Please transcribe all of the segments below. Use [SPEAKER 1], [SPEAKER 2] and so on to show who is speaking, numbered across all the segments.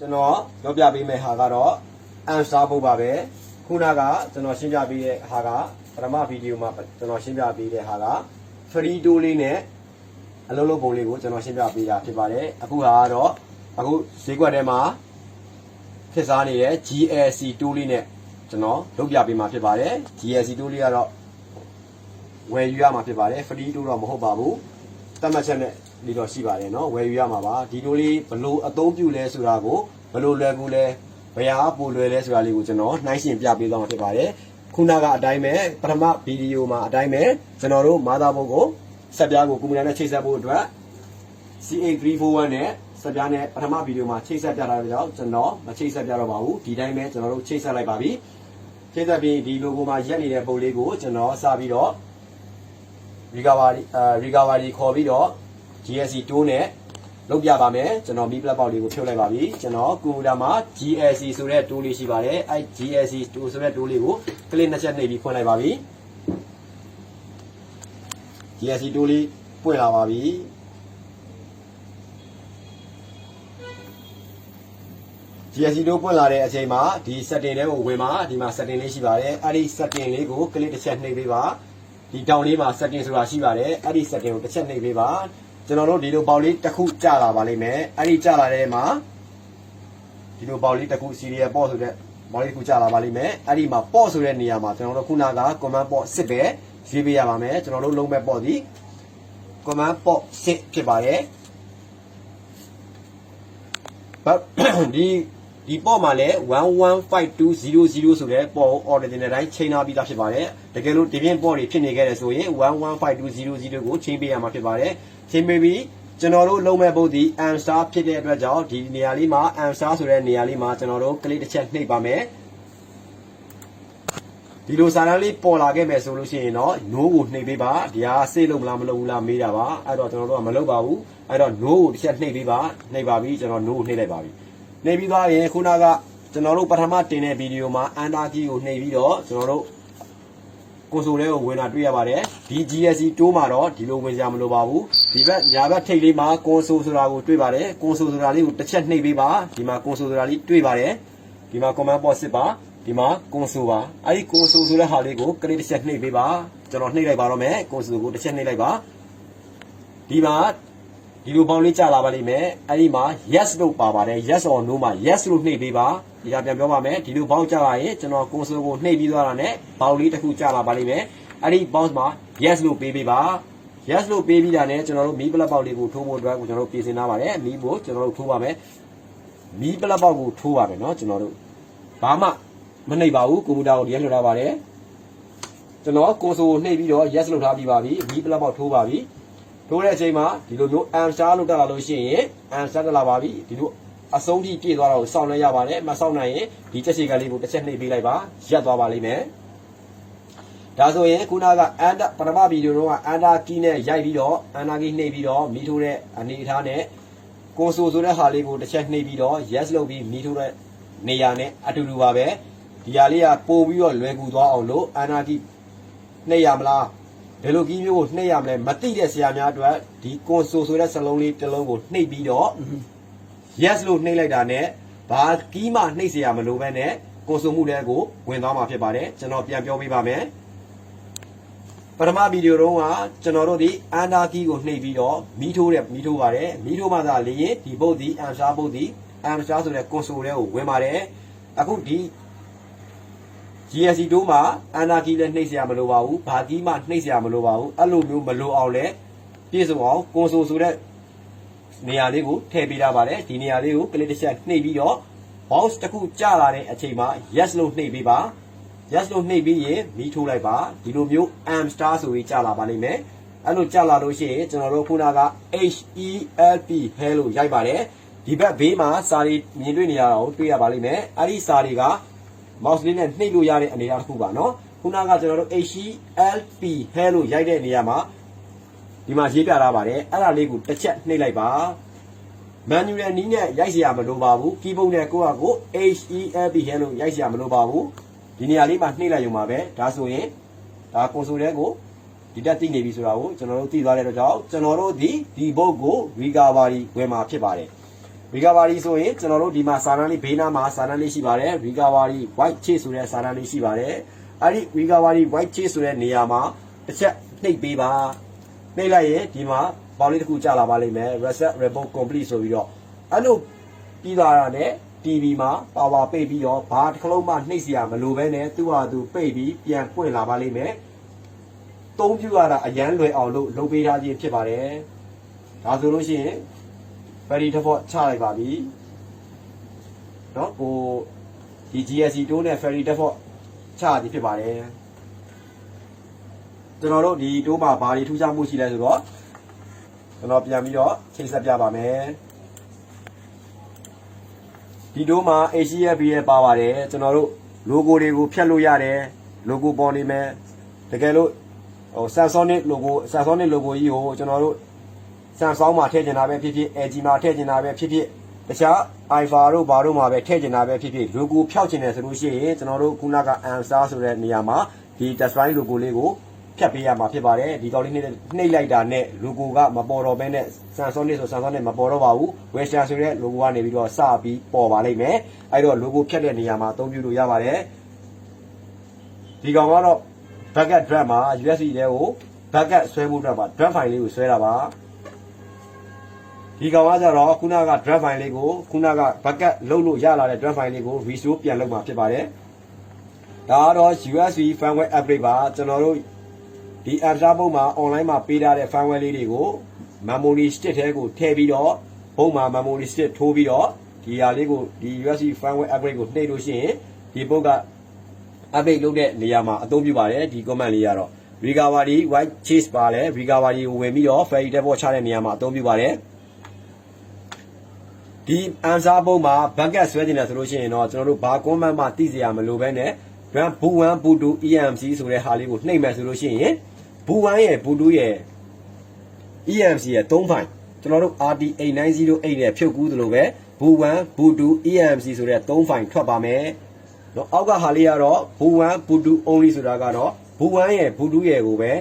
[SPEAKER 1] ကျွန်တော်ပြောပြပေးမယ့်ဟာကတော့အန်စာဖို့ပါပဲခုနကကျွန်တော်ရှင်းပြပေးတဲ့ဟာကပထမဗီဒီယိုမှာကျွန်တော်ရှင်းပြပေးတဲ့ဟာက free tool လေးနဲ့အလုံးလုံးပုံလေးကိုကျွန်တော်ရှင်းပြပေးတာဖြစ်ပါတယ်အခုဟာကတော့အခုဈေးကွက်ထဲမှာဖြစ်စားနေတဲ့ GLC tool လေးနဲ့ကျွန်တော်လုပ်ပြပေးမှာဖြစ်ပါတယ် GLC tool လေးကတော့ဝယ်ယူရမှာဖြစ်ပါတယ် free tool တော့မဟုတ်ပါဘူးတတ်မှတ်ချက်နဲ့ဒီတော့ရှိပါတယ်เนาะဝယ်ယူရမှာပါဒီလိုလေးဘလို့အသုံးပြုလဲဆိုတာကိုဘလို့လွယ်ကူလဲဘယ်ဟာပိုလွယ်လဲဆိုတာလေးကိုကျွန်တော်နှိုင်းယှဉ်ပြပေးသွားမှာဖြစ်ပါတယ်ခုနကအတိုင်းပဲပထမဗီဒီယိုမှာအတိုင်းပဲကျွန်တော်တို့မာသာဘုတ်ကိုဆက်ပြားကိုကွန်ပျူတာနဲ့ချိတ်ဆက်ဖို့အတွက် CA341 နဲ့ဆက်ပြားနဲ့ပထမဗီဒီယိုမှာချိတ်ဆက်ပြထားတဲ့ကြောင့်ကျွန်တော်မချိတ်ဆက်ပြတော့ပါဘူးဒီတိုင်းပဲကျွန်တော်တို့ချိတ်ဆက်လိုက်ပါပြီချိတ်ဆက်ပြီးဒီ logo မှာရက်နေတဲ့ပုံလေးကိုကျွန်တော်စပြီးတော့ recovery ခေါ်ပြီးတော့ GLC tool နဲ့လုပ်ပြပါမယ်ကျွန်တော်မီးပလက်ပေါက်လေးကိုဖြုတ်လိုက်ပါပြီကျွန်တော်ကွန်ပျူတာမှာ GLC ဆိုတဲ့ tool လေးရှိပါတယ်အဲ GLC tool ဆိုတဲ့ tool လေးကိုကလစ်နှစ်ချက်နှိပ်ပြီးဖွင့်လိုက်ပါပြီ GLC tool လေးပွင့်လာပါပြီ GLC tool ပွင့်လာတဲ့အချိန်မှာဒီ setting တွေကိုဝင်ပါဒီမှာ setting လေးရှိပါတယ်အဲ့ဒီ setting လေးကိုကလစ်တစ်ချက်နှိပ်ပေးပါဒီတောင်လေးမှာ setting ဆိုတာရှိပါတယ်အဲ့ဒီ setting ကိုတစ်ချက်နှိပ်ပေးပါကျွန်တော်တို့ဒီလိုပေါက်လေးတစ်ခုကြာလာပါလိမ့်မယ်အဲ့ဒီကြာလာတဲ့မှာဒီလိုပေါက်လေးတစ်ခု serial port ဆိုတဲ့ပေါက်လေးတစ်ခုကြာလာပါလိမ့်မယ်အဲ့ဒီမှာ port ဆိုတဲ့နေရာမှာကျွန်တော်တို့ခုနက command port 10ပဲရေးပေးရပါမယ်ကျွန်တော်တို့လုံးမဲ့ port ဒီ command port 10ဖြစ်ပါတယ်ဒီ port မှာလည်း115200ဆိုတဲ့ port ကို original တိုင်းချိန်ထားပြီးသားဖြစ်ပါတယ်တကယ်လို့ဒီပြင် port တွေဖြစ်နေခဲ့တယ်ဆိုရင်115200ကိုချိန်ပေးရမှာဖြစ်ပါတယ်ချိန်ပေးပြီးကျွန်တော်တို့လုံးမဲ့ပုတ်ဒီ answer ဖြစ်တဲ့အတွက်ကြောင့်ဒီနေရာလေးမှာ answer ဆိုတဲ့နေရာလေးမှာကျွန်တော်တို့ကလစ်တစ်ချက်နှိပ်ပါမယ်ဒီလိုစာတန်းလေးပေါ်လာခဲ့မယ်ဆိုလို့ရှိရင်တော့ no ကိုနှိပ်ပေးပါဒီဟာစေ့လို့မလားမလုပ်ဘူးလားမေးတာပါအဲ့တော့ကျွန်တော်တို့ကမလုပ်ပါဘူးအဲ့တော့ no ကိုတစ်ချက်နှိပ်ပေးပါနှိပ်ပါပြီကျွန်တော် no ကိုနှိပ်လိုက်ပါပြီနှိပ်ပြီးသွားရင်ခုနကကျွန်တော်တို့ပထမတင်တဲ့ဗီဒီယိုမှာ enter key ကိုနှိပ်ပြီးတော့ကျွန်တော်တို့ကိုဆိုလေးကိုဝင်လာတွေ့ရပါတယ်ဒီ GLC tool မှာတော့ဒီလိုဝင်ကြမလို့ပါဘူးဒီဘက်ညာဘက်ထိပ်လေးမှာကိုဆိုဆိုတာကိုတွေ့ပါတယ်ကိုဆိုဆိုတာလေးကိုတစ်ချက်နှိပ်ပေးပါဒီမှာကိုဆိုဆိုတာလေးတွေ့ပါတယ်ဒီမှာ command port 10ပါဒီမှာကိုဆိုပါအဲ့ဒီကိုဆိုဆိုတဲ့ဟာလေးကိုကလစ်တစ်ချက်နှိပ်ပေးပါကျွန်တော်နှိပ်လိုက်ပါတော့မယ်ကိုဆိုကိုတစ်ချက်နှိပ်လိုက်ပါဒီမှာဒီလိုပေါင်းလေးကြာလာပါလိမ့်မယ်အဲ့ဒီမှာ yes လို့ပါပါတယ် yes or no မှာ yes လို့နှိပ်ပေးပါဒီကပြန်ပြောပါမယ်ဒီလိုပေါင်းကြာလာရင်ကျွန်တော်ကိုဆိုကိုနှိပ်ပြီးသွားတာနဲ့ပေါင်းလေးတစ်ခုကြာလာပါလိမ့်မယ်အဲ့ဒီ bounce မှာ yes လို့ပေးပေးပါ yes လို့ပေးပြီးတာနဲ့ကျွန်တော်တို့မီးပလက်ပေါက်လေးကိုထိုးဖို့အတွက်ကိုကျွန်တော်တို့ပြင်ဆင်ထားပါတယ်မီးကိုကျွန်တော်တို့ထိုးပါမယ်မီးပလက်ပေါက်ကိုထိုးပါမယ်เนาะကျွန်တော်တို့ဘာမှမနှိပ်ပါဘူးကွန်ပျူတာကို yes လုပ်ထားပါတယ်ကျွန်တော်ကိုဆိုကိုနှိပ်ပြီးတော့ yes လုပ်ထားပြီးပါပြီမီးပလက်ပေါက်ထိုးပါပြီထိုးတဲ့အချိန်မှာဒီလိုမျိုး answer လို့တက်လာလို့ရှိရင် answer တက်လာပါပြီဒီလိုအဆုံးထိပြည့်သွားတာကိုစောင့်နေရပါတယ်မစောင့်နိုင်ရင်ဒီချက်ချေကလေးကိုတစ်ချက်နှိပ်ပေးလိုက်ပါရပ်သွားပါလိမ့်မယ်ဒါဆိုရင်ခုနက enter ပထမဗီဒီယိုတော့ enter key နဲ့ရိုက်ပြီးတော့ enter key နှိပ်ပြီးတော့မီးထိုးတဲ့အနေအထားနဲ့ကိုဆိုဆိုတဲ့ဟာလေးကိုတစ်ချက်နှိပ်ပြီးတော့ yes လုပ်ပြီးမီးထိုးတဲ့နေရာနဲ့အတူတူပါပဲဒီဟာလေးကပို့ပြီးတော့လွယ်ကူသွားအောင်လို့ enter key နှိပ်ရမလားဒီလိုကြီးမျိုးကိုနှိပ်ရမလဲမသိတဲ့ဆရာများအတွက်ဒီကွန်ဆိုဆိုတဲ့စလုံးလေးတစ်လုံးကိုနှိပ်ပြီးတော့ yes လို့နှိပ်လိုက်တာနဲ့ဘာကီးမှနှိပ်เสียမလို့ပဲနဲ့ကွန်ဆိုမှုတဲ့ကိုဝင်သွားမှာဖြစ်ပါတယ်ကျွန်တော်ပြန်ပြောပေးပါမယ်ပထမဗီဒီယိုတုန်းကကျွန်တော်တို့ဒီ enter key ကိုနှိပ်ပြီးတော့မီးထိုးပါတယ်မီးထိုးမှသာလေရင်ဒီပုတ်ဒီ answer ပုတ်ဒီ answer ဆိုတဲ့ကွန်ဆိုတဲ့ကိုဝင်ပါတယ်အခုဒီ GLC tool မှာ enter key လည်းနှိပ်เสียမလို့ပါဘူးဘာကီးမှနှိပ်เสียမလို့ပါဘူးအဲ့လိုမျိုးမလို့အောင်လဲပြည့်စုံအောင်ကွန်ဆိုဆိုတဲ့နေရာလေးကိုထည့်ပေးထားပါတယ်ဒီနေရာလေးကိုကလစ်တစ်ချက်နှိပ်ပြီးတော့ bounce တစ်ခုကြာလာတဲ့အချိန်မှာ yes လို့နှိပ်ပေးပါ yes လို့နှိပ်ပြီးရင်မီးထိုးလိုက်ပါဒီလိုမျိုး am star ဆိုပြီးကြာလာပါလိမ့်မယ်အဲ့လိုကြာလာလို့ရှိရင်ကျွန်တော်တို့ခုနက HELP hell လို့ရိုက်ပါတယ်ဒီဘက်ဘေးမှာစာတွေမြင်တွေ့နေရတာကိုတွေ့ရပါလိမ့်မယ်အဲ့ဒီစာတွေက mouse လေးနဲ့နှိပ်လို့ရတဲ့အနေအထားတစ်ခုပါเนาะခုနကကျွန်တော်တို့ HELP hell လို့ရိုက်တဲ့နေရာမှာဒီမှာရေးပြထားပါတယ်အဲ့ဒါလေးကိုတစ်ချက်နှိပ်လိုက်ပါ manual နည်းနဲ့ရိုက်เสียမလိုပါဘူး keyboard နဲ့ကိုယ့်အကို HELP hell လို့ရိုက်เสียမလိုပါဘူးဒီနေရာလေးမှာနှိပ်လိုက်ရုံပါပဲဒါဆိုရင်ဒါကွန်ဆိုတဲ့ကိုဒီတက်သိနေပြီဆိုတာကိုကျွန်တော်တို့သိသွားတဲ့အတွက်ကြောင့်ကျွန်တော်တို့ဒီဘုတ်ကို recovery ဝင်မှာဖြစ်ပါတယ် recovery ဆိုရင်ကျွန်တော်တို့ဒီမှာစာတန်းလေးဘေးနားမှာစာတန်းလေးရှိပါတယ် recovery white chase ဆိုတဲ့စာတန်းလေးရှိပါတယ်အဲ့ဒီ recovery white chase ဆိုတဲ့နေရာမှာတစ်ချက်နှိပ်ပေးပါနှိပ်လိုက်ရင်ဒီမှာပေါင်းလေးတစ်ခုကြာလာပါလိမ့်မယ် reset report complete ဆိုပြီးတော့အဲ့လိုပြီးသွားတာနဲ့ TV မှာ power ပိတ်ပြီးတော့ဘာတစ်ခလုံးမှနှိပ်စရာမလိုဘဲနဲ့သူ့ဟာသူပိတ်ပြီးပြန်ပွင့်လာပါလိမ့်မယ်သုံးပြရတာအရန်လွယ်အောင်လို့လုပ်ပေးထားခြင်းဖြစ်ပါတယ်ဒါဆိုလို့ရှိရင် ferry default ချလိုက်ပါပြီเนาะဟိုဒီ GSC တိုးနဲ့ ferry default ချရသည်ဖြစ်ပါတယ်ကျွန်တော်တို့ဒီတိုးမှာဘာတွေထူးခြားမှုရှိလဲဆိုတော့ကျွန်တော်ပြန်ပြီးတော့ချိန်ဆက်ပြပါမယ်ဒီတိုးမှာ ACFB ရဲ့ပါပါတယ်ကျွန်တော်တို့ logo တွေကိုဖြတ်လို့ရတယ် logo ပေါ်နေမယ်တကယ်လို့ဟို Samsung logo ကြီးကိုကျွန်တော်တို့ Samsung မှာထည့်ချင်တာပဲဖြစ်ဖြစ် LG မှာထည့်ချင်တာပဲဖြစ်ဖြစ်တခြား iPhone တို့ဘာတို့မှာပဲထည့်ချင်တာပဲဖြစ်ဖြစ် logo ဖြောက်ချင်တယ်ဆိုလို့ရှိရင်ကျွန်တော်တို့ခုနက Answer ဆိုတဲ့နေရာမှာဒီ Touchline logo လေးကိုဖြတ်ပေးရမှာဖြစ်ပါတယ်ဒီကောင်လေးနှိပ်လိုက်တာနဲ့ logo ကမပေါ်တော့ဘဲနဲ့ Samsung နဲ့ဆို Samsung နဲ့မပေါ်တော့ပါဘူး Western ဆိုတဲ့ logo ကနေပြီးတော့စပြီးပေါ်ပါလိမ့်မယ်အဲ့တော့ logo ဖြတ်တဲ့နေရာမှာအသုံးပြုလို့ရပါတယ်ဒီကောင်ကတော့ bucket drag မှာ USB တွေကို bucket ဆွဲဖို့အတွက်ပါ drag file လေးကိုဆွဲတာပါဒီကောင်ကကြတော့ခုနက drag file လေးကိုခုနက bucket လုံးလို့ရလာတဲ့ drag file လေးကို restore ပြန်လုပ်မှာဖြစ်ပါတယ်ဒါကတော့ USB firmware upgrade ပါကျွန်တော်တို့ဒီ app စာပုံမှာ online မှာပေးထားတဲ့ firmware လေးတွေကို memory stick ထဲကိုထည့်ပြီးတော့ပုံမှာ memory stick ထိုးပြီးတော့ဒီဟာလေးကိုဒီ USB firmware upgrade ကိုနှိပ်လို့ရှိရင်ဒီပုတ်က update လုပ်တဲ့နေရာမှာအသုံးပြုပါတယ်ဒီ comment လေးကတော့ recovery white chase ပါလဲ recovery ကိုဝင်ပြီးတော့ ferry default ချတဲ့နေရာမှာအသုံးပြုပါတယ်ဒီ answer ပုံမှာ bucket ဆွဲနေတယ်ဆိုလို့ရှိရင်တော့ကျွန်တော်တို့ဘာ comment မှသိစရာမလိုဘဲနဲ့ run boot1 boot2 EMC ဆိုတဲ့ဟာလေးကိုနှိပ်မယ်ဆိုလို့ရှိရင် boot1 ရဲ့ boot2 ရဲ့ EMC ရဲ့3ဖိုင်ကျွန်တော်တို့ RT8908 နဲ့ဖြုတ်ကူးသလိုပဲ boot1 boot2 EMC ဆိုတဲ့3ဖိုင်ထွက်ပါမယ်နော်အောက်ကဟာလေးကတော့ boot1 boot2 only ဆိုတာကတော့ boot1 ရဲ့ boot2 ရဲ့ကိုပဲ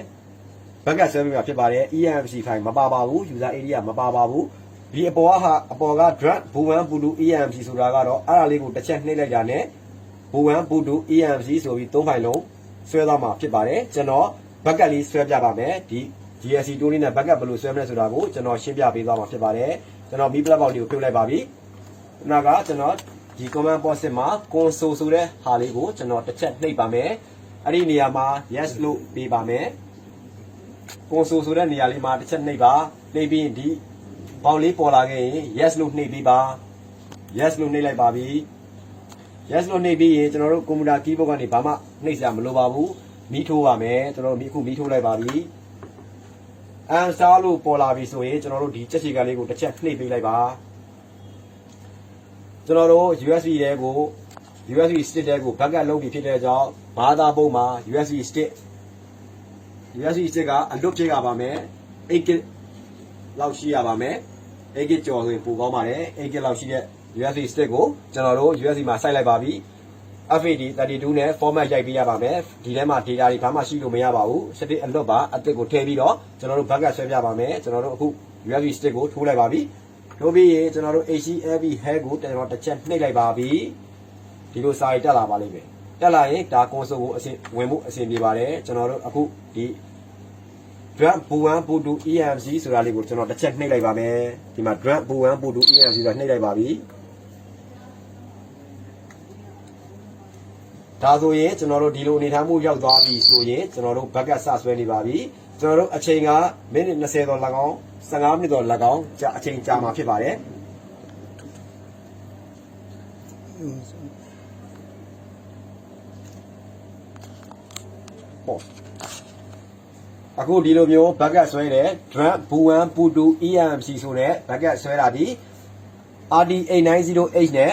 [SPEAKER 1] bucket ဆွဲပေးမှာဖြစ်ပါတယ် EMC ဖိုင်မပါပါဘူး user area မပါပါဘူးဒီအပေါ်က drag boot1 boot2 EMC ဆိုတာကတော့အဲ့ဒါလေးကိုတစ်ချက်နှိပ်လိုက်တာနဲ့ boot1 boot2 EMC ဆိုပြီး3ဖိုင်လုံးဆွဲသွားမှာဖြစ်ပါတယ်ကျွန်တော် bucket လေးဆွဲပြပါမယ်ဒီ GSC တိုးလေးနဲ့ bucket ဘယ်လိုဆွဲမလဲဆိုတာကိုကျွန်တော်ရှင်းပြပေးသွားမှာဖြစ်ပါတယ်ကျွန်တော် mi plug box လေးကိုဖြုတ်လိုက်ပါပြီခုနကကျွန်တော်ဒီ command box မှာ console ဆိုတဲ့ဟာလေးကိုကျွန်တော်တစ်ချက်နှိပ်ပါမယ်အဲ့ဒီနေရာမှာ yes လို့ပေးပါမယ် console ဆိုတဲ့နေရာလေးမှာတစ်ချက်နှိပ်ပါနှိပ်ပြီးဒီပေါင်လေးပေါ်လာခဲ့ရင် yes လို့နှိပ်ပြီးပါ yes လို့နှိပ်လိုက်ပါပြီ yes လို့နှိပ်ပြီးရင်ကျွန်တော်တို့ computer keyboard ကနေဘာမှနှိပ်စရာမလိုပါဘူးမီးထိုးပါမယ်ကျွန်တော်တို့အခုမီးထိုးလိုက်ပါပြီ answer လို့ပေါ်လာပြီဆိုရင်ကျွန်တော်တို့ဒီချက်ချီကန်လေးကိုတစ်ချက်နှိပ်ပေးလိုက်ပါကျွန်တော်တို့ USB တဲကို USB stick တဲကို backup လုပ်ပြီးဖြစ်တဲ့ကြောင့်ဘာသာပုံမှာ USB stick ကအလွတ်ဖြစ်ရပါမယ် 8GB လောက်ရှိရပါမယ် 8GB ကျော်ဆိုရင်ပိုကောင်းပါတယ် 8GB လောက်ရှိတဲ့ USB stick ကိုကျွန်တော်တို့ USB မှာစိုက်လိုက်ပါပြီ FAT32 နဲ့ format ရိုက်ပေးရပါမယ်ဒီထဲမှာ data တွေဘာမှရှိလို့မရပါဘူး setting အလွတ်ပါအသစ်ကိုထည့်ပြီးတော့ကျွန်တော်တို့ backup ဆွဲပြပါမယ်ကျွန်တော်တို့အခု USB stick ကိုထိုးလိုက်ပါပြီထိုးပြီးရင်ကျွန်တော်တို့ HCLB head ကိုကျွန်တော်တစ်ချက်နှိပ်လိုက်ပါပြီဒီလိုစာရီတက်လာပါလိမ့်မယ်တက်လာရင်ဒါ console ကိုဝင်ဖို့အဆင်ပြေပါတယ်ကျွန်တော်တို့အခုဒီ drag boot1 boot2 EMC ဆိုတာလေးကိုကျွန်တော်တစ်ချက်နှိပ်လိုက်ပါမယ်ဒီမှာ drag boot1 boot2 EMC ဆိုတာနှိပ်လိုက်ပါပြီဒါဆိုရင်ကျွန်တော်တို့ဒီလိုအနေထားမှုရောက်သွားပြီဆိုရင်ကျွန်တော်တို့ backup စဆွဲနေပါပြီကျွန်တော်တို့အချိန်ကမိနစ်20တော့၎င်း15မိနစ်တော့၎င်းကြာအချိန်ကြာမှာဖြစ်ပါတယ်အခုဒီလိုမျိုး backup ဆွဲတယ် drag boot1 boot2 EMC ဆိုတဲ့ backup ဆွဲတာဒီ RT8908 နဲ့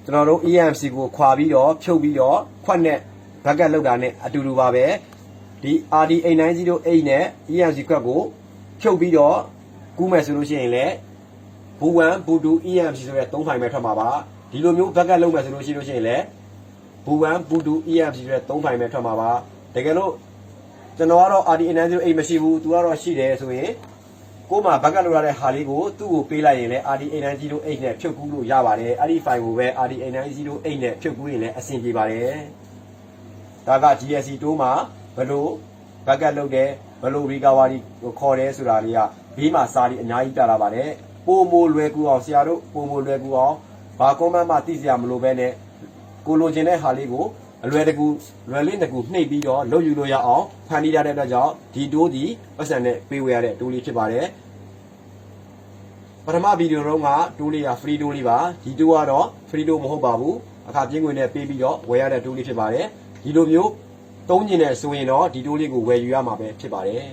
[SPEAKER 1] ကျွန်တော်တို့ EMC ကိုခွာပြီးတော့ဖြုတ်ပြီးတော့ခွက်နဲ့ backup လောက်တာနဲ့အတူတူပါပဲဒီ RT8908 နဲ့ EMC ခွက်ကိုဖြုတ်ပြီးတော့ကူးမယ်ဆိုလို့ရှိရင်လည်း boot1 boot2 EMC ဆိုတဲ့3ဖိုင်ပဲထွက်မှာပါဒီလိုမျိုး backup လုပ်မယ်ဆိုလို့ရှိရင်လည်း boot1 boot2 EMC ဆိုတဲ့3ဖိုင်ပဲထွက်မှာပါတကယ်လို့ကျွန်တော်ကတော့ RT8908 မရှိဘူးသူကတော့ရှိတယ်ဆိုရင် ကိုမှဘက်ကလိုရတဲ့ဟာလေးကိုသူ့ကိုပေးလိုက်ရင်လည်း RD8908 နဲ့ဖြုတ်ကူးလို့ရပါတယ်အဲ့ဒီ file ကိုပဲ RD8908 နဲ့ဖြုတ်ကူးရင်လည်းအဆင်ပြေပါတယ်ဒါက GSC တိုးမှာဘလို့ဘက်ကလုပ်တယ်ဘလို့ recovery ကိုခေါ်တယ်ဆိုတာလေးကဘေးမှာစာရီအများကြီးပြလာပါတယ်ပိုမိုလွယ်ကူအောင်ဆရာတို့ပိုမိုလွယ်ကူအောင်ဘာ comment မှသိစရာမလိုပဲနဲ့ကိုလိုချင်တဲ့ဟာလေးကိုအလွယ်တကူလွယ်လေးတကူနှိပ်ပြီးတော့လုပ်ယူလို့ရအောင်ဖန်တီးရတဲ့အတွက်ကြောင့်ဒီတိုးဒီပတ်စံနဲ့ပေးဝေရတဲ့တိုးလေးဖြစ်ပါတယ်ပထမဗီဒီယိုတော့ကတိုးလေးက free တိုးလေးပါဒီတိုးကတော့ free တိုးမဟုတ်ပါဘူးအခါပြင်းငွေနဲ့ပေးပြီးတော့ဝယ်ရတဲ့တိုးလေးဖြစ်ပါတယ်ဒီလိုမျိုးသုံးကျင်တဲ့ဆိုရင်တော့ဒီတိုးလေးကိုဝယ်ယူရမှာပဲဖြစ်ပါတယ်